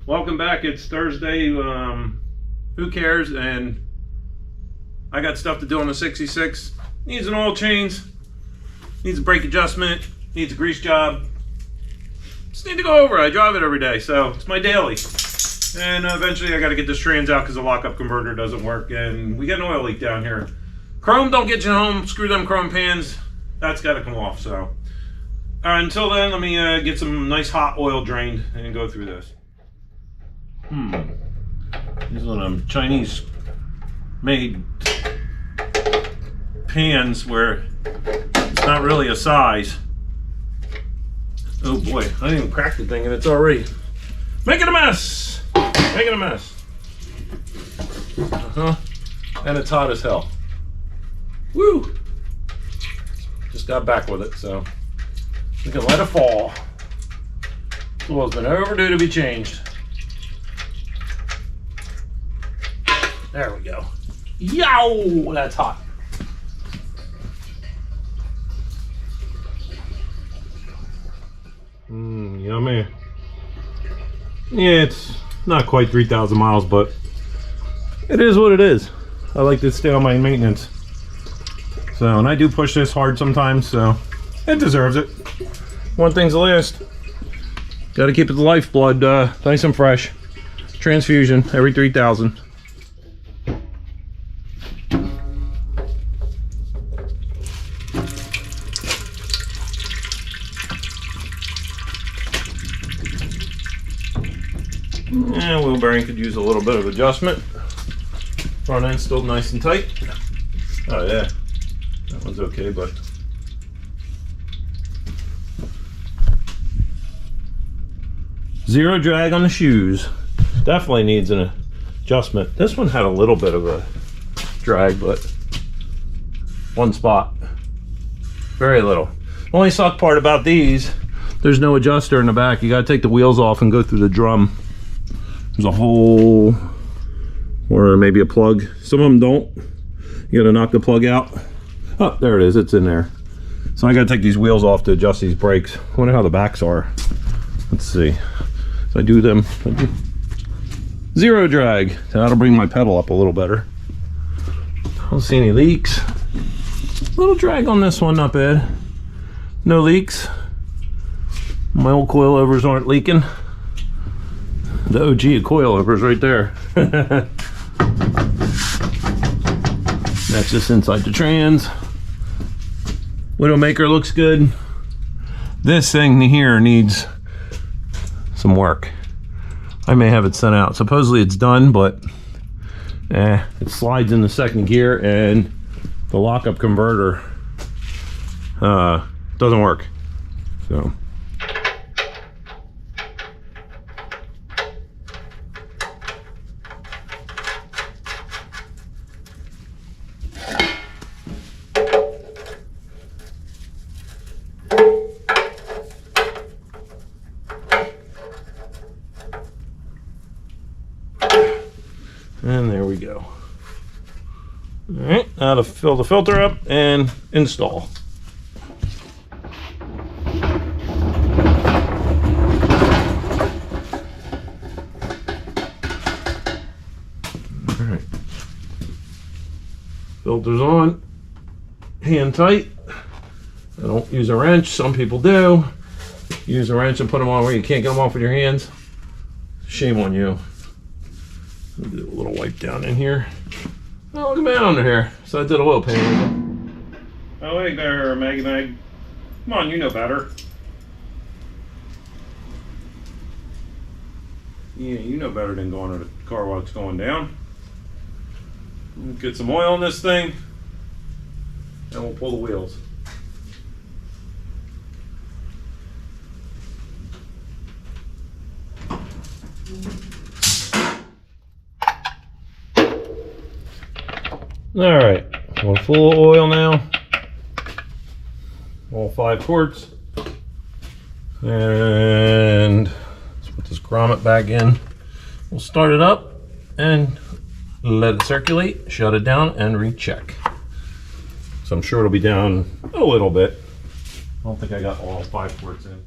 Welcome back. It's Thursday. Who cares? And I got stuff to do on the 66. Needs an oil change. Needs a brake adjustment. Needs a grease job. Just need to go over it. I drive it every day, so it's my daily. And eventually I got to get this trans out because the lockup converter doesn't work. And we got an oil leak down here. Chrome don't get you home. Screw them chrome pans. That's got to come off. So until then, let me get some nice hot oil drained and go through this. These are one of them Chinese made pans where it's not really a size. Oh boy, I didn't even crack the thing and it's already making a mess. Making a mess. And it's hot as hell. Woo! Just got back with it, so we can let it fall. The oil's been overdue to be changed. There we go. Yow! That's hot. Yummy. Yeah, it's not quite 3,000 miles, but it is what it is. I like to stay on my maintenance. So, and I do push this hard sometimes, so it deserves it. One thing's the last. Got to keep it the lifeblood nice and fresh. Transfusion every 3,000. Yeah, wheel bearing could use a little bit of adjustment. Front end still nice and tight. Oh yeah, that one's okay, but zero drag on the shoes. Definitely needs an adjustment. This one had a little bit of a drag, but one spot. Very little. Only suck part about these, there's no adjuster in the back. You gotta take the wheels off and go through the drum. There's a hole or maybe a plug. Some of them don't. You gotta knock the plug out. Oh, there it is, it's in there. So I gotta take these wheels off to adjust these brakes. I wonder how the backs are. Let's see. So I do them. Zero drag. That'll bring my pedal up a little better. I don't see any leaks. Little drag on this one, not bad. No leaks. My old coilovers aren't leaking. The OG of coilovers right there. That's just inside the trans. Widowmaker looks good. This thing here needs some work. I may have it sent out. Supposedly it's done, but it slides in the second gear and the lockup converter doesn't work. So and there we go. All right, now to fill the filter up and install. All right, filter's on, hand tight. I don't use a wrench. Some people do. Use a wrench and put them on where you can't get them off with your hands. Shame on you. Do a little wipe down in here. Oh, look at me under here. So I did a little painting. Oh, hey there, Maggie Mag. Come on, you know better. Yeah, you know better than going to the car while it's going down. Get some oil in this thing, and we'll pull the wheels. All right, we're full of oil now. All 5 quarts. And let's put this grommet back in. We'll start it up and let it circulate, shut it down, and recheck. So I'm sure it'll be down a little bit. I don't think I got all 5 quarts in.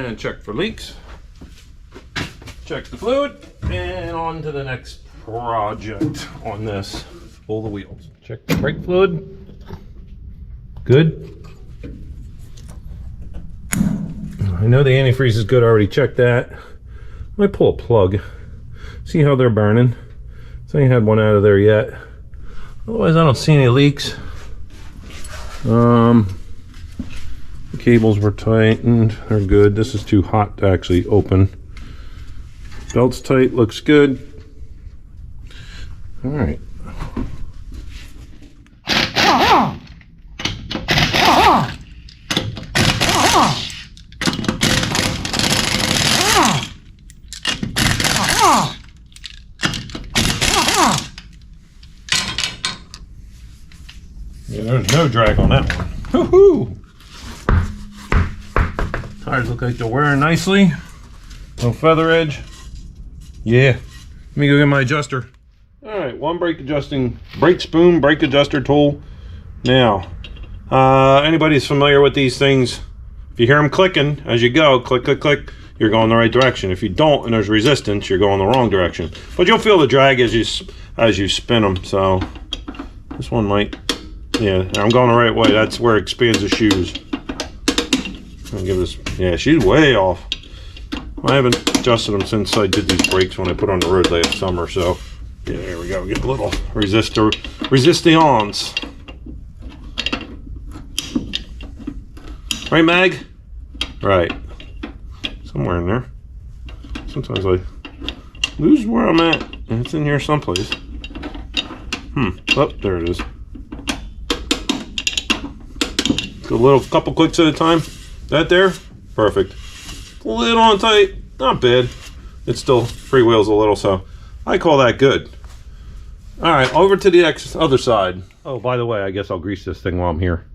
And check for leaks. Check the fluid. And on to the next project on this. Pull the wheels. Check the brake fluid. Good. I know the antifreeze is good. I already checked that. I might pull a plug. See how they're burning. So I ain't had one out of there yet. Otherwise, I don't see any leaks. The cables were tightened. They're good. This is too hot to actually open. Belt's tight. Looks good. All right. Yeah, there's no drag on that one. Woohoo! Tires look like they're wearing nicely. No feather edge. Yeah. Let me go get my adjuster. Alright, one brake spoon, brake adjuster tool. Now, anybody's familiar with these things, if you hear them clicking as you go, click, click, click, you're going the right direction. If you don't and there's resistance, you're going the wrong direction. But you'll feel the drag as you spin them. So this one might, yeah, I'm going the right way. That's where it expands the shoes. I'll give this, yeah, she's way off. I haven't adjusted them since I did these brakes when I put on the road last summer. So yeah, there we go. Get a little resistance. Right, Mag? Right. Somewhere in there. Sometimes I lose where I'm at. And it's in here someplace. Oh, there it is. A little couple clicks at a time. That there? Perfect. A little on tight. Not bad. It still freewheels a little, so I call that good. Alright, over to the other side. Oh, by the way, I guess I'll grease this thing while I'm here.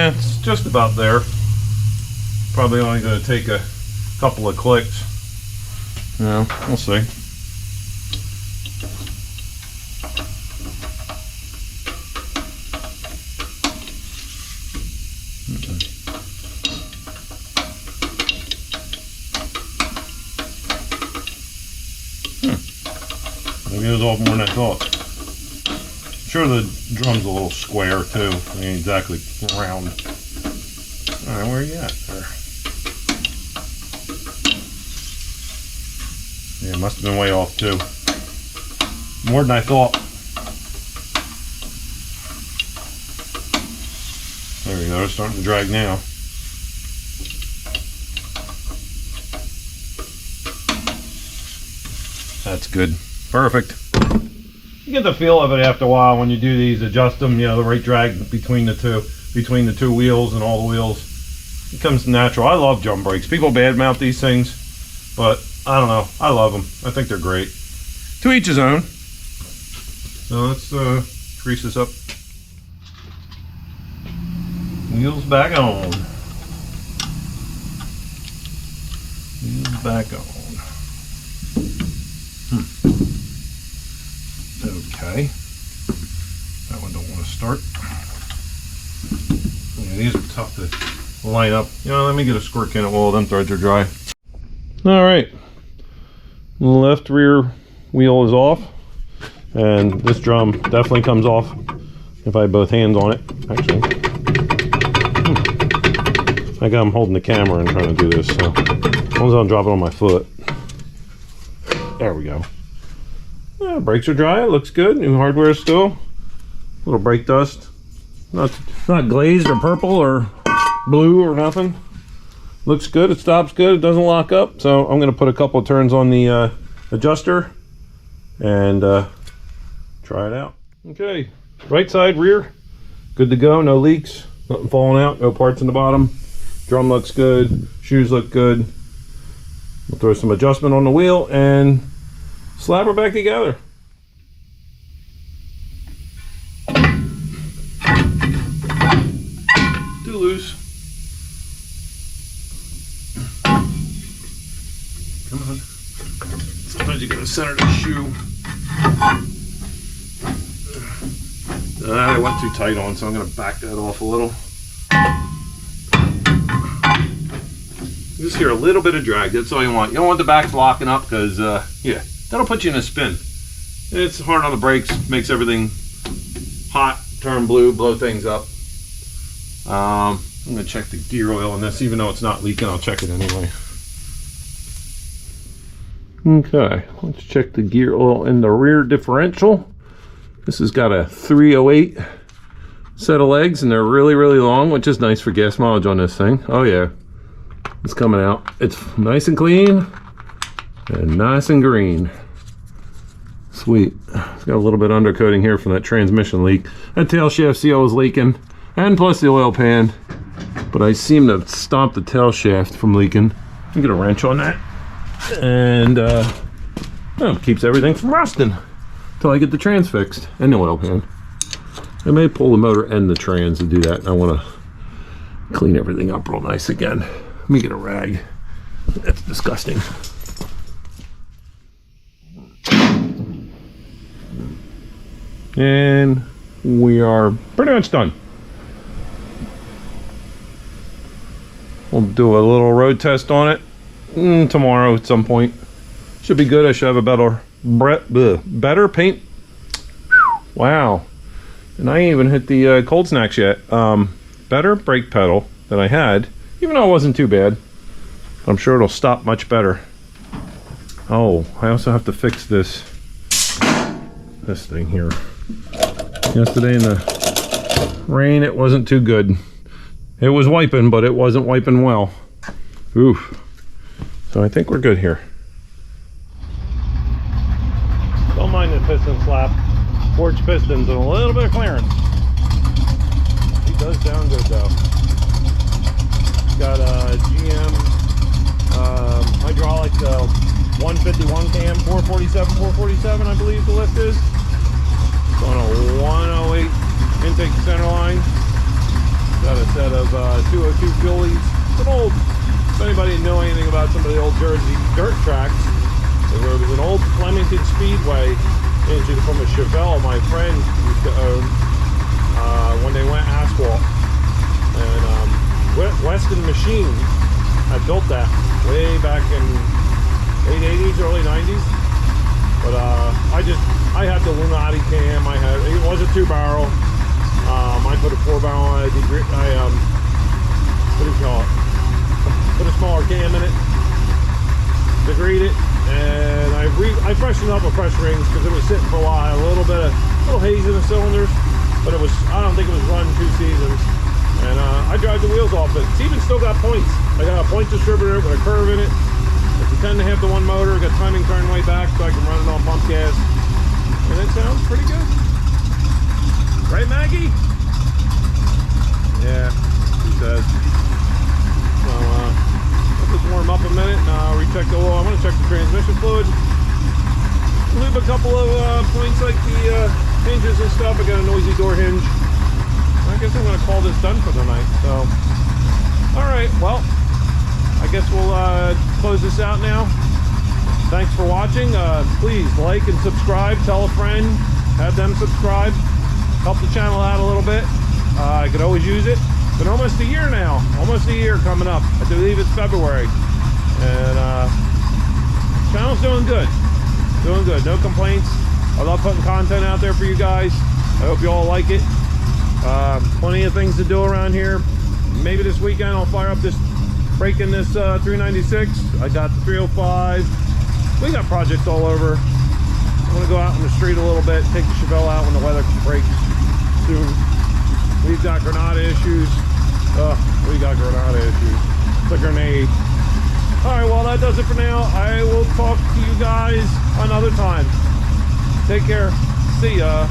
It's just about there. Probably only going to take a couple of clicks. Yeah, we'll see. Maybe it was all more than I thought. Sure, the drum's a little square too. I mean, exactly round. All right, where are you at there? Yeah, must have been way off too. More than I thought. There we go. It's starting to drag now. That's good. Perfect. You get the feel of it after a while when you do these, adjust them, you know, the right drag between the two wheels and all the wheels. It comes natural. I love drum brakes. People badmouth these things, but I don't know. I love them. I think they're great. To each his own. So let's grease this up. Wheels back on. Wheels back on. Okay. That one don't want to start. Yeah, these are tough to line up. You know, let me get a squirt can of oil. Them threads are dry. All right. Left rear wheel is off, and this drum definitely comes off if I have both hands on it. Actually, I got I'm holding the camera and trying to do this, so as long as I don't drop it on my foot. There we go. Yeah, brakes are dry. It looks good. New hardware still. A little brake dust. Not glazed or purple or blue or nothing. Looks good. It stops good. It doesn't lock up. So I'm going to put a couple of turns on the adjuster and try it out. Okay, right side rear, good to go. No leaks. Nothing falling out. No parts in the bottom. Drum looks good. Shoes look good. We'll throw some adjustment on the wheel and slap her back together. too loose. Come on. Sometimes you gotta center the shoe. I went too tight on, so I'm gonna back that off a little. You just hear a little bit of drag. That's all you want. You don't want the backs locking up because, yeah, that'll put you in a spin. It's hard on the brakes, makes everything hot, turn blue, blow things up. I'm gonna check the gear oil on this, even though it's not leaking. I'll check it anyway. Okay, let's check the gear oil in the rear differential. This has got a 308 set of legs, and they're really, really long, which is nice for gas mileage on this thing. Oh yeah, it's coming out. It's nice and clean and nice and green. Sweet. It's got a little bit of undercoating here from that transmission leak. That tail shaft seal was leaking, and plus the oil pan, but I seem to have stopped the tail shaft from leaking. I'll get a wrench on that, and well, keeps everything from rusting until I get the trans fixed and the oil pan. I may pull the motor and the trans to do that, and I want to clean everything up real nice again. Let me get a rag. That's disgusting. And we are pretty much done. We'll do a little road test on it tomorrow at some point. Should be good. I should have a better paint. Wow. And I ain't even hit the cold snacks yet. Better brake pedal than I had, even though it wasn't too bad. I'm sure it'll stop much better. Oh, I also have to fix this thing here. Yesterday in the rain, it wasn't too good. It was wiping, but it wasn't wiping well. Oof. So I think we're good here. Don't mind the piston slap. Forged pistons and a little bit of clearance. He does sound good though. Got a GM hydraulic 151 cam, 447 I believe the lift is. It's on a 108 intake center line. Got a set of 202 Phillies. It's an old, if anybody know anything about some of the old Jersey dirt tracks, there was an old Flemington Speedway from a Chevelle my friend used to own when they went asphalt. And Weston Machine had built that way back in late 80s, early 90s. But I had the Lunati cam. It was a 2-barrel. I put a 4-barrel on it. What do you call it? Put a smaller cam in it. Degreed it, and I freshened up with fresh rings because it was sitting for a while. A little haze in the cylinders, but I don't think it was run 2 seasons. And I drive the wheels off it. It's even still got points. I got a point distributor with a curve in it. It's a 10.5-to-1 motor. Got timing turn way back so I can run it on pump gas. And it sounds pretty good. Right, Maggie? Yeah, she says. So, let this warm up a minute and I'll recheck the oil. I'm going to check the transmission fluid. Leave a couple of points like the hinges and stuff. I got a noisy door hinge. I guess I'm going to call this done for the night. So, alright, well, I guess we'll close this out now. Thanks for watching. Please like and subscribe. Tell a friend. Have them subscribe. Help the channel out a little bit. I could always use it. It's been almost a year now. Almost a year coming up. I believe it's February. And channel's doing good. Doing good. No complaints. I love putting content out there for you guys. I hope you all like it. Plenty of things to do around here. Maybe this weekend I'll fire up breaking this 396. I got the 305. We got projects all over. I'm gonna go out on the street a little bit, take the Chevelle out when the weather breaks soon. We've got Granada issues. We got Granada issues. It's a grenade. Alright, well that does it for now. I will talk to you guys another time. Take care. See ya.